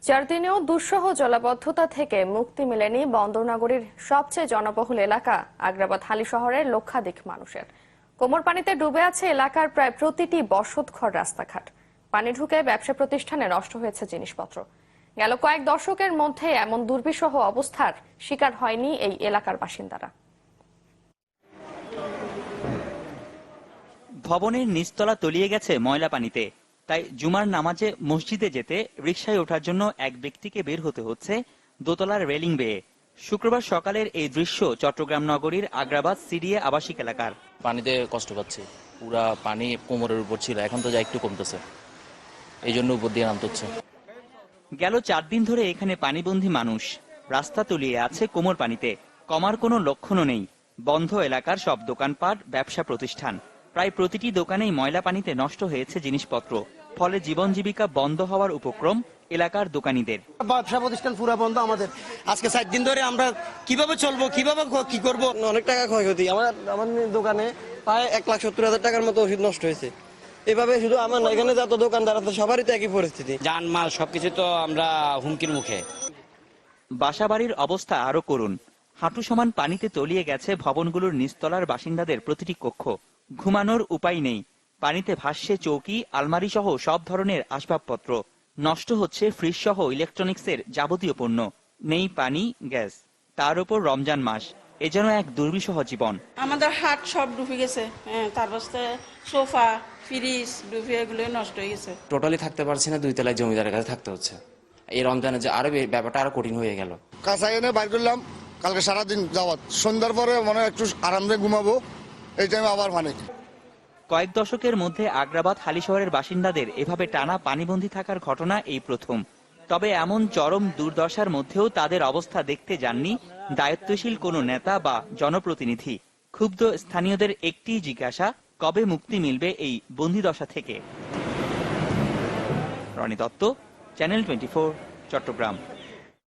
4 দিনেও দুঃসহ জলাবদ্ধতা থেকে মুক্তি মেলেনি বন্দরনগরীর সবচেয়ে জনবহুল এলাকা আগ্রাবাদ হালি শহরের লক্ষাধিক মানুষের। কোমর পানিতে ডুবে আছে এলাকার প্রায় প্রতিটি বসতঘর, রাস্তাঘাট। পানি ঢুকে ব্যবসা প্রতিষ্ঠানে নষ্ট হয়েছে জিনিসপত্র। গেল কয়েক দশকের মধ্যে এমন দুর্বিষহ অবস্থার শিকার হয়নি এই এলাকার বাসিন্দারা। ভবনের নিচতলা তলিয়ে গেছে ময়লা পানিতে, তাই জুমার নামাজে মসজিদে যেতে রিকশায় ওঠার জন্য এক ব্যক্তিকে বের হতে হচ্ছে দোতলার রেলিং বেয়ে। শুক্রবার সকালের এই দৃশ্য চট্টগ্রাম নগরীর আগ্রাবাদ সিডিএ আবাসিক এলাকার। পানিতে কষ্ট পাচ্ছি, পুরা পানি কোমরের উপর ছিল, এখন তো যা একটু কমতেছে, এই জন্য উপর দিয়ে নামতে হচ্ছে। গেল 4 দিন ধরে এখানে পানিবন্দী মানুষ। রাস্তা তলিয়ে আছে কোমর পানিতে, কমার কোনো লক্ষণও নেই। বন্ধ এলাকার সব দোকানপাট, ব্যবসা প্রতিষ্ঠান, প্রায় প্রতিটি দোকানেই ময়লা পানিতে নষ্ট হয়েছে জিনিসপত্র। ফলে জীবন জীবিকা বন্ধ হওয়ার উপক্রম এলাকার দোকানীদের। ব্যবসা প্রতিষ্ঠান পুরো বন্ধ আমাদের। আজকে 4 দিন ধরে আমরা কিভাবে চলবো, কিভাবে কি করবো, অনেক টাকা ক্ষয়ক্ষতি। আমার দোকানে প্রায় 1,70,000 টাকার মতো ওষুধ নষ্ট হয়েছে। এভাবে শুধু আমার এখানে যত দোকানদার আছে সবারই তো একই পরিস্থিতি। জানমাল সবকিছু তো আমরা হুমকির মুখে। বাসাবাড়ির অবস্থা আরো করুন। হাঁটু সমান পানিতে তলিয়ে গেছে ভবনগুলোর নিচতলার বাসিন্দাদের প্রতিটি কক্ষ। ঘুমানোর উপায় নেই। পানিতে ভাসছে চৌকি, আলমারি সহ সব ধরনের আসবাবপত্র। নষ্ট হচ্ছে ফ্রিজ সহ ইলেকট্রনিক্সের যাবতীয় পণ্য। নেই পানি, গ্যাস। তার উপর রমজান মাস, এ যেন এক দুর্বিষহ জীবন। আমাদের হাট সব ডুবে গেছে, তারপর সোফা, ফ্রিজ ডুবে, এগুলো নষ্ট হয়ে গেছে। টোটালি থাকতে পারছি না, 2 তলায় জমিদারের কাছে থাকতে হচ্ছে। এই রমজানে যে আরো ব্যাপারটা আরো কঠিন হয়ে গেল। কাঁচা এনে বাইর করলাম, কালকে সারাদিন যাওয়াত, সন্ধ্যার পরে মনে একটু আরামে ঘুমাবো, এই টাইমে আবার পানি। কয়েক দশকের মধ্যে আগ্রাবাদ হালি শহরের বাসিন্দাদের এভাবে টানা পানিবন্দী থাকার ঘটনা এই প্রথম। তবে এমন চরম দুর্দশার মধ্যেও তাদের অবস্থা দেখতে যাননি দায়িত্বশীল কোনো নেতা বা জনপ্রতিনিধি। ক্ষুব্ধ স্থানীয়দের একটি জিজ্ঞাসা, কবে মুক্তি মিলবে এই বন্দিদশা থেকে? রনি দত্ত, চ্যানেল 24, চট্টগ্রাম।